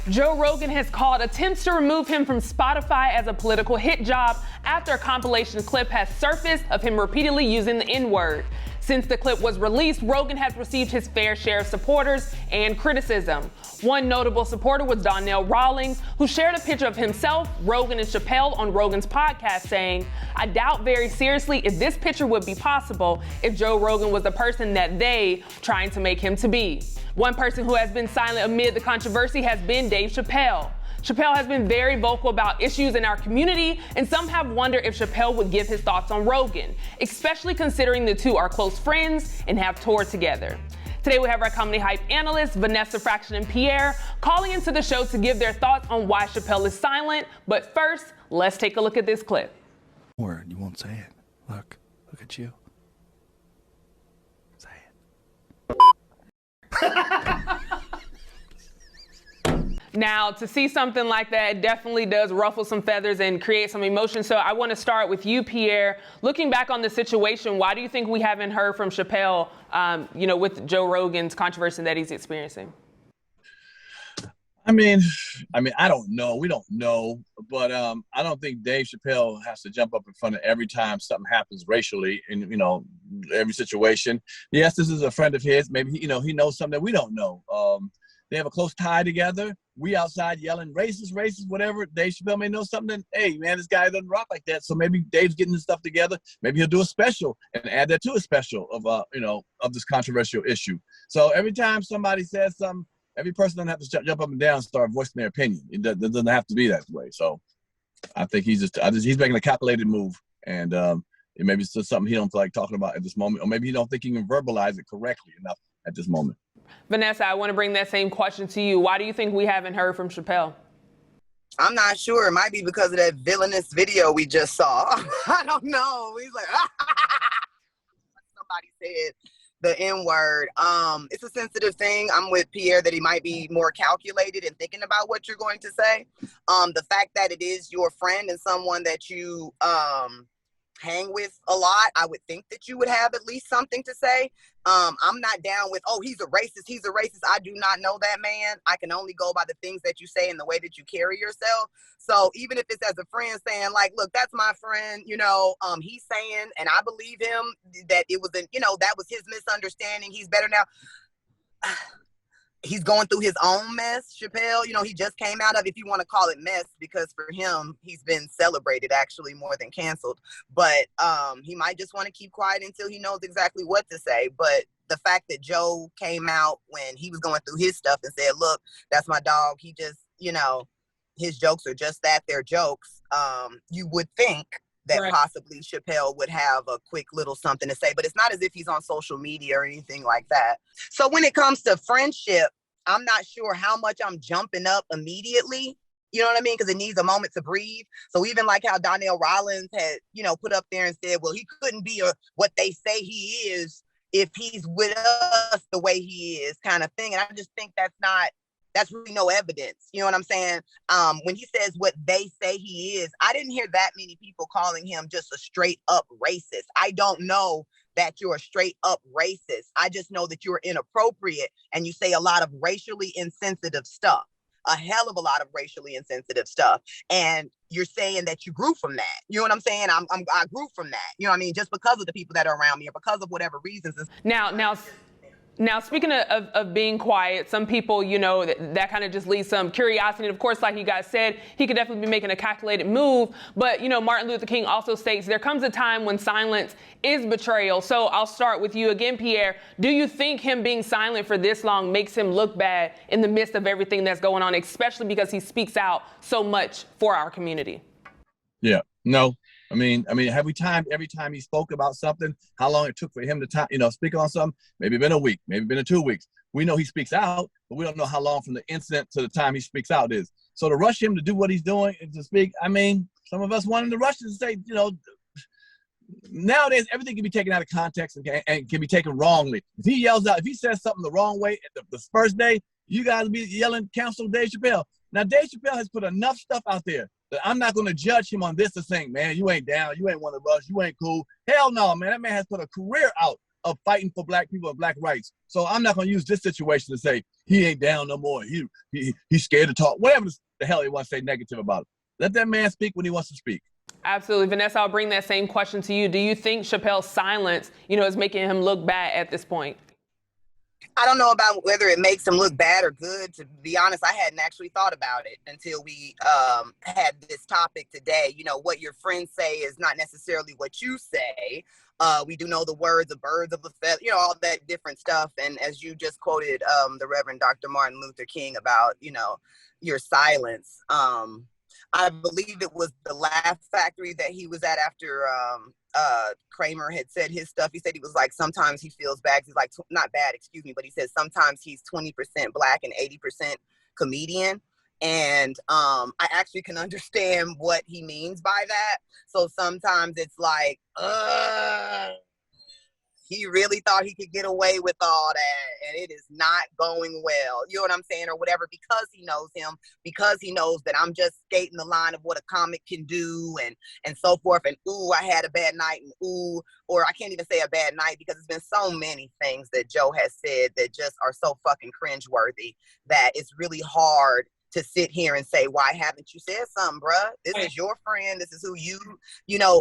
Joe Rogan has called attempts to remove him from Spotify as a political hit job after a compilation clip has surfaced of him repeatedly using the N-word. Since the clip was released, Rogan has received his fair share of supporters and criticism. One notable supporter was Donnell Rawlings, who shared a picture of himself, Rogan, and Chappelle on Rogan's podcast saying, "I doubt very seriously if this picture would be possible if Joe Rogan was the person that they trying to make him to be." One person who has been silent amid the controversy has been Dave Chappelle. Chappelle has been very vocal about issues in our community, and some have wondered if Chappelle would give his thoughts on Rogan, especially considering the two are close friends and have toured together. Today we have our comedy hype analysts, Vanessa, Fraction, and Pierre, calling into the show to give their thoughts on why Chappelle is silent. But first, let's take a look at this clip. Word, you won't say it. Look at you. Say it. Now, to see something like that definitely does ruffle some feathers and create some emotion. So I want to start with you, Pierre. Looking back on the situation, why do you think we haven't heard from Chappelle, with Joe Rogan's controversy that he's experiencing? I mean, I don't know. We don't know. But I don't think Dave Chappelle has to jump up in front of every time something happens racially in, every situation. Yes, this is a friend of his. Maybe, he knows something that we don't know. They have a close tie together. We outside yelling racist, whatever. Dave Chappelle may know something. Hey, man, this guy doesn't rock like that. So maybe Dave's getting his stuff together. Maybe he'll do a special and add that to a special of, of this controversial issue. So every time somebody says something, every person doesn't have to jump up and down and start voicing their opinion. It doesn't have to be that way. So I think he's making a calculated move, and it maybe it's just something he don't feel like talking about at this moment, or maybe he don't think he can verbalize it correctly enough at this moment. Vanessa, I want to bring that same question to you. Why do you think we haven't heard from Chappelle? I'm not sure. It might be because of that villainous video we just saw. I don't know. He's like, somebody said the N-word. It's a sensitive thing. I'm with Pierre that he might be more calculated in thinking about what you're going to say. The fact that it is your friend and someone that you hang with a lot, I would think that you would have at least something to say. I'm not down with, he's a racist. I do not know that man. I can only go by the things that you say and the way that you carry yourself. So even if it's as a friend saying like, look, that's my friend, he's saying, and I believe him, that it was, that was his misunderstanding. He's better now. He's going through his own mess, Chappelle. He just came out of, if you want to call it mess, because for him, he's been celebrated actually more than canceled. But he might just want to keep quiet until he knows exactly what to say. But the fact that Joe came out when he was going through his stuff and said, look, that's my dog. He just, his jokes are just that, they're jokes. You would think that right, possibly Chappelle would have a quick little something to say, but it's not as if he's on social media or anything like that. So when it comes to friendship, I'm not sure how much I'm jumping up immediately. You know what I mean? Because it needs a moment to breathe. So even like how Donnell Rawlings had, put up there and said, well, he couldn't be what they say he is if he's with us the way he is, kind of thing. And I just think that's really no evidence. You know what I'm saying? When he says what they say he is, I didn't hear that many people calling him just a straight up racist. I don't know that you're a straight up racist. I just know that you're inappropriate and you say a lot of racially insensitive stuff, a hell of a lot of racially insensitive stuff. And you're saying that you grew from that. You know what I'm saying? I grew from that. You know what I mean? Just because of the people that are around me or because of whatever reasons. Now, speaking of being quiet, some people, that kind of just leaves some curiosity. And of course, like you guys said, he could definitely be making a calculated move. But, Martin Luther King also states there comes a time when silence is betrayal. So I'll start with you again, Pierre. Do you think him being silent for this long makes him look bad in the midst of everything that's going on, especially because he speaks out so much for our community? Yeah, no. I mean, every time he spoke about something, how long it took for him to speak on something, maybe been a week, maybe been 2 weeks. We know he speaks out, but we don't know how long from the incident to the time he speaks out is. So to rush him to do what he's doing and to speak, some of us want him to rush to say, nowadays everything can be taken out of context and can be taken wrongly. If he yells out, if he says something the wrong way the first day, you guys will be yelling, cancel Dave Chappelle. Now, Dave Chappelle has put enough stuff out there that I'm not going to judge him on this and saying, man, you ain't down, you ain't one of us, you ain't cool. Hell no, man. That man has put a career out of fighting for black people and black rights. So I'm not going to use this situation to say he ain't down no more. He's scared to talk. Whatever the hell he wants to say negative about it. Let that man speak when he wants to speak. Absolutely. Vanessa, I'll bring that same question to you. Do you think Chappelle's silence, is making him look bad at this point? I don't know about whether it makes him look bad or good. To be honest, I hadn't actually thought about it until we had this topic today. What your friends say is not necessarily what you say. We do know the words of birds of a feather, all that different stuff. And as you just quoted the Reverend Dr. Martin Luther King about, your silence. I believe it was the Laugh Factory that he was at after Kramer had said his stuff. He said he was like, sometimes he feels bad. He's like, not bad, excuse me, but he says sometimes he's 20% black and 80% comedian. And I actually can understand what he means by that. So sometimes it's like, he really thought he could get away with all that, and it is not going well. You know what I'm saying? Or whatever, because he knows him, because he knows that I'm just skating the line of what a comic can do and so forth. And ooh, I had a bad night, and ooh, or I can't even say a bad night because there's been so many things that Joe has said that just are so fucking cringeworthy that it's really hard to sit here and say, why haven't you said something, bruh? This is your friend. This is who you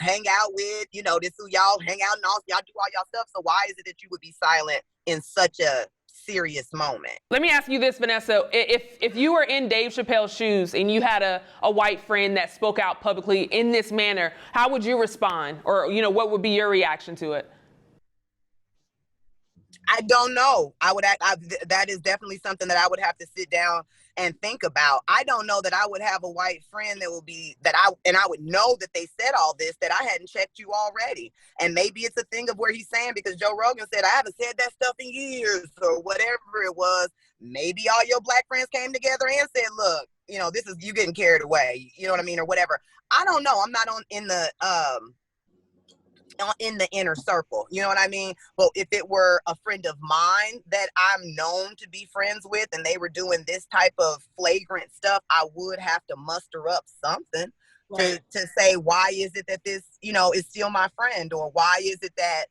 hang out with. This is who y'all hang out and all, y'all do all y'all stuff. So why is it that you would be silent in such a serious moment? Let me ask you this, Vanessa. If you were in Dave Chappelle's shoes and you had a white friend that spoke out publicly in this manner, how would you respond? Or, what would be your reaction to it? I don't know. That is definitely something that I would have to sit down and think about. I don't know that I would have a white friend that will be I would know that they said all this, that I hadn't checked you already. And maybe it's a thing of where he's saying, because Joe Rogan said, I haven't said that stuff in years, or whatever it was. Maybe all your black friends came together and said, look, this is you getting carried away. You know what I mean? Or whatever. I don't know. I'm not in the inner circle, you know what I mean? But if it were a friend of mine that I'm known to be friends with and they were doing this type of flagrant stuff, I would have to muster up something to say, why is it that this, is still my friend? Or why is it that,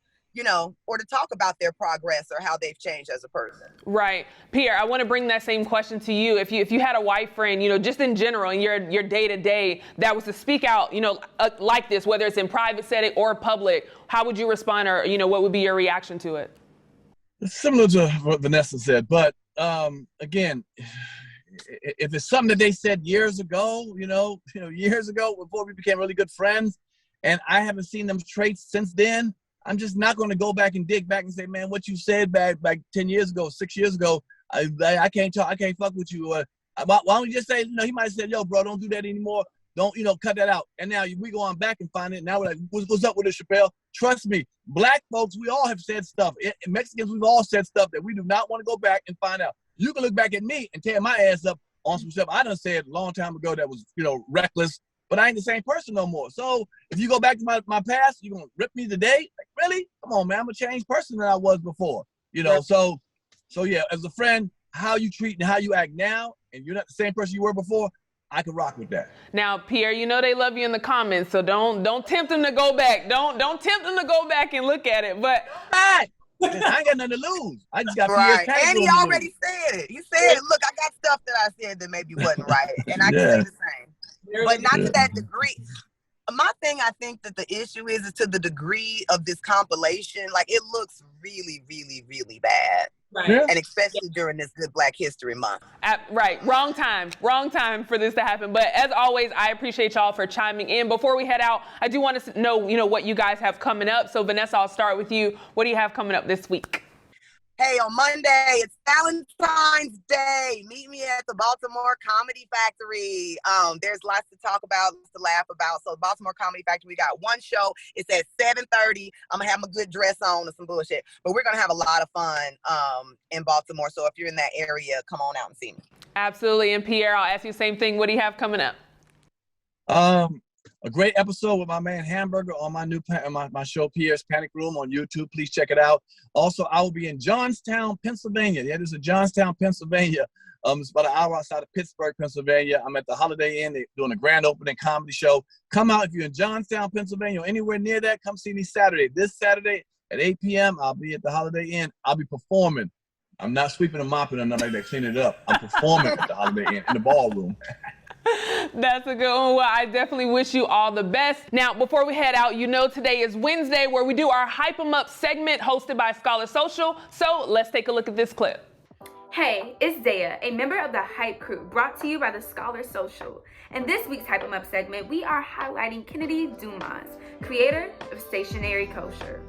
or to talk about their progress or how they've changed as a person. Right. Pierre, I want to bring that same question to you. If you had a white friend, just in general, in your day-to-day, that was to speak out, like this, whether it's in private setting or public, how would you respond, or, what would be your reaction to it? It's similar to what Vanessa said, but again, if it's something that they said years ago, years ago before we became really good friends, and I haven't seen them traits since then, I'm just not going to go back and dig back and say, man, what you said back 10 years ago, 6 years ago, I can't talk, I can't fuck with you. Why don't you just say, he might have said, yo, bro, don't do that anymore. Don't, cut that out. And now we go on back and find it. Now we're like, what's up with it, Chappelle? Trust me, black folks, we all have said stuff. Mexicans, we've all said stuff that we do not want to go back and find out. You can look back at me and tear my ass up on some stuff I done said a long time ago that was, reckless. But I ain't the same person no more. So if you go back to my past, you're going to rip me today? Like, really? Come on, man. I'm a changed person than I was before. So yeah, as a friend, how you treat and how you act now, and you're not the same person you were before, I can rock with that. Now, Pierre, they love you in the comments, so don't tempt them to go back. Don't tempt them to go back and look at it. But I ain't got nothing to lose. I just got right. And he already said it. He said, look, I got stuff that I said that maybe wasn't right. And I can say the same. But not to that degree. My thing, I think that the issue is to the degree of this compilation. Like, it looks really, really, really bad. Right. Yeah. And especially during this Good Black History Month. Right. Wrong time for this to happen. But as always, I appreciate y'all for chiming in. Before we head out, I do want to know, what you guys have coming up. So Vanessa, I'll start with you. What do you have coming up this week? Hey, on Monday, it's Valentine's Day. Meet me at the Baltimore Comedy Factory. There's lots to talk about, lots to laugh about. So Baltimore Comedy Factory, we got one show. It's at 7:30. I'm going to have my good dress on or some bullshit. But we're going to have a lot of fun in Baltimore. So if you're in that area, come on out and see me. Absolutely. And Pierre, I'll ask you the same thing. What do you have coming up? A great episode with my man Hamburger on my new my show Pierre's Panic Room on YouTube. Please check it out. Also, I will be in Johnstown, Pennsylvania. Yeah, this is Johnstown, Pennsylvania. It's about an hour outside of Pittsburgh, Pennsylvania. I'm at the Holiday Inn. They're doing a grand opening comedy show. Come out if you're in Johnstown, Pennsylvania, or anywhere near that. Come see me Saturday. This Saturday At 8 p.m., I'll be at the Holiday Inn. I'll be performing. I'm not sweeping and mopping or nothing like that, cleaning it up. I'm performing at the Holiday Inn in the ballroom. That's a good one. Well, I definitely wish you all the best. Now, before we head out, you know today is Wednesday where we do our Hype 'em Up segment hosted by Scholar Social. So let's take a look at this clip. Hey, it's Zaya, a member of the Hype Crew, brought to you by the Scholar Social. In this week's Hype 'em Up segment, we are highlighting Kennedy Dumas, creator of Stationary Culture.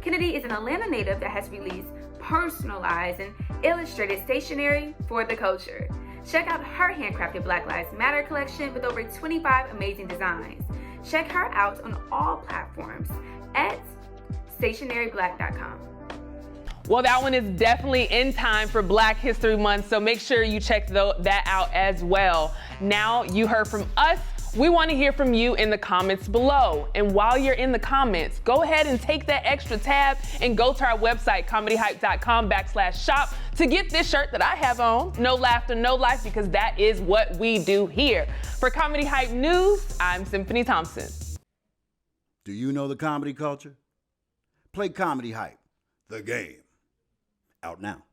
Kennedy is an Atlanta native that has released personalized and illustrated stationery for the culture. Check out her handcrafted Black Lives Matter collection with over 25 amazing designs. Check her out on all platforms at stationaryblack.com. Well, that one is definitely in time for Black History Month, so make sure you check that out as well. Now you heard from us. We want to hear from you in the comments below. And while you're in the comments, go ahead and take that extra tab and go to our website, comedyhype.com/shop to get this shirt that I have on, No Laughter, No Life, because that is what we do here. For Comedy Hype News, I'm Symphony Thompson. Do you know the comedy culture? Play Comedy Hype, the game. Out now.